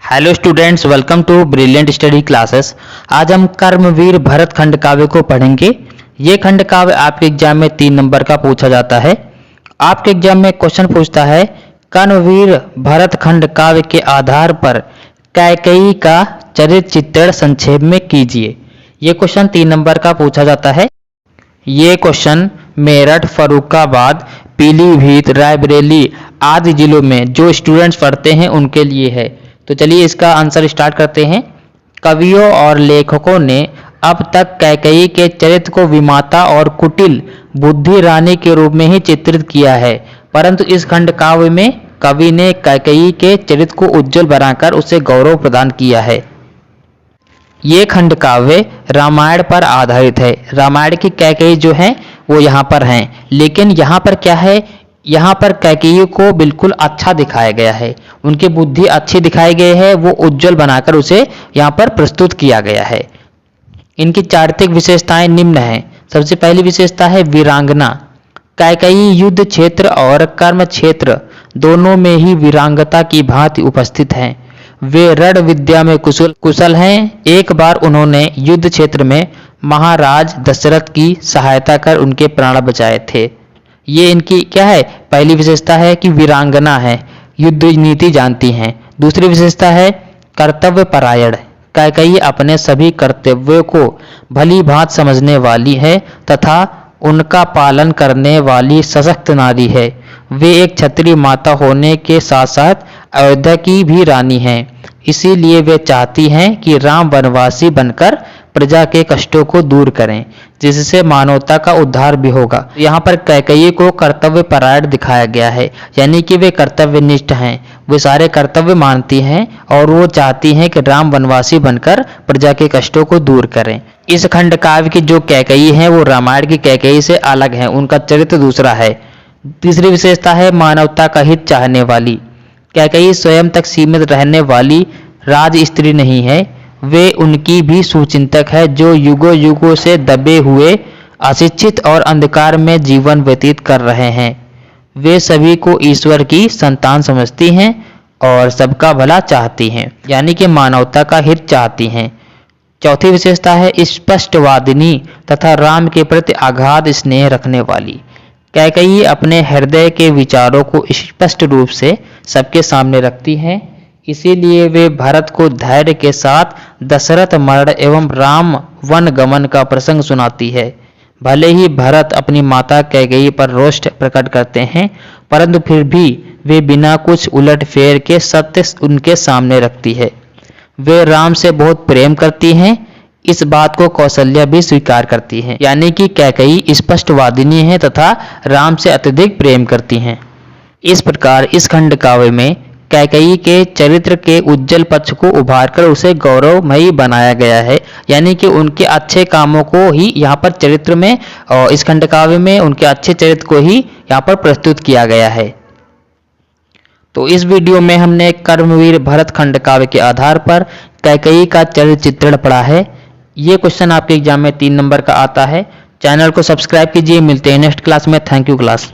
Hello students, welcome to brilliant study classes. आज हम कर्मवीर भरत खंड काव्य को पढ़ेंगे। ये खंड काव्य आपके एग्जाम में 3 नंबर का पूछा जाता है। आपके एग्जाम में क्वेश्चन पूछता है, कर्मवीर भरत खंड काव्य के आधार पर कैकेयी का चरित्र चित्रण संक्षेप में कीजिए। ये क्वेश्चन 3 नंबर का पूछा जाता है। ये क्वेश्चन मेरठ, फर्रुखाबाद, पीलीभीत, रायबरेली आदि जिलों में जो स्टूडेंट्स पढ़ते हैं उनके लिए है। तो चलिए इसका आंसर स्टार्ट करते हैं। कवियों और लेखकों ने अब तक कैकेयी के चरित्र को विमाता और कुटिल बुद्धि रानी के रूप में ही चित्रित किया है, परंतु इस खंड काव्य में कवि ने कैकेयी के चरित्र को उज्जवल बनाकर उसे गौरव प्रदान किया है। ये खंड काव्य रामायण पर आधारित है। रामायण की कैकेयी जो है वो यहाँ पर हैं, लेकिन यहाँ पर क्या है, यहाँ पर कैकेयी को बिल्कुल अच्छा दिखाया गया है। उनकी बुद्धि अच्छी दिखाई गई है, वो उज्जवल बनाकर उसे यहाँ पर प्रस्तुत किया गया है। इनकी चारित्रिक विशेषताएं निम्न हैं। सबसे पहली विशेषता है वीरांगना। कैकेयी युद्ध क्षेत्र और कर्म क्षेत्र दोनों में ही वीरांगता की भांति उपस्थित हैं। वे रण विद्या में कुशल हैं। एक बार उन्होंने युद्ध क्षेत्र में महाराज दशरथ की सहायता कर उनके प्राण बचाए थे। ये इनकी क्या है, पहली विशेषता है कि वीरांगना है, युद्ध नीति जानती हैं। दूसरी विशेषता है कर्तव्य परायण। कैकेयी अपने सभी कर्तव्यों को भली भांति समझने वाली है तथा उनका पालन करने वाली सशक्त नारी है। वे एक क्षत्रिय माता होने के साथ साथ अयोध्या की भी रानी हैं। इसीलिए वे चाहती हैं कि राम वनवासी बनकर प्रजा के कष्टों को दूर करें, जिससे मानवता का उद्धार भी होगा। यहाँ पर कैकेयी को कर्तव्य परायण दिखाया गया है, यानी कि वे कर्तव्यनिष्ठ हैं। वे सारे कर्तव्य मानती हैं और वो चाहती हैं कि राम वनवासी बनकर प्रजा के कष्टों को दूर करें। इस खंड काव्य की जो कैकेयी है वो रामायण की कैकेयी से अलग है, उनका चरित्र दूसरा है। तीसरी विशेषता है मानवता का हित चाहने वाली। कैकेयी स्वयं तक सीमित रहने वाली राज स्त्री नहीं है, वे उनकी भी सुचिंतक है जो युगों युगों से दबे हुए अशिक्षित और अंधकार में जीवन व्यतीत कर रहे हैं। वे सभी को ईश्वर की संतान समझती हैं और सबका भला चाहती हैं, यानी कि मानवता का हित चाहती हैं। चौथी विशेषता है स्पष्टवादिनी तथा राम के प्रति अगाध स्नेह रखने वाली। कैकेयी अपने हृदय के विचारों को स्पष्ट रूप से सबके सामने रखती हैं, इसीलिए वे भरत को धैर्य के साथ दशरथ मरण एवं राम वन गमन का प्रसंग सुनाती है। भले ही भरत अपनी माता कैकेयी पर रोष प्रकट करते हैं, परंतु फिर भी वे बिना कुछ उलटफेर के सत्य उनके सामने रखती है। वे राम से बहुत प्रेम करती हैं, इस बात को कौशल्या भी स्वीकार करती है, यानी कि कैकेयी स्पष्टवादिनी है तथा राम से अत्यधिक प्रेम करती हैं। इस प्रकार इस खंड काव्य में कैकेयी के चरित्र के उज्जवल पक्ष को उभारकर उसे गौरवमयी बनाया गया है, यानी कि उनके अच्छे कामों को ही यहाँ पर चरित्र में और इस खंड काव्य में उनके अच्छे चरित्र को ही यहाँ पर प्रस्तुत किया गया है। तो इस वीडियो में हमने कर्मवीर भरत खंड काव्य के आधार पर कैकेयी का चरित्र चित्रण पढ़ा है। ये क्वेश्चन आपके एग्जाम में 3 नंबर का आता है। चैनल को सब्सक्राइब कीजिए। मिलते हैं नेक्स्ट क्लास में। Thank you class.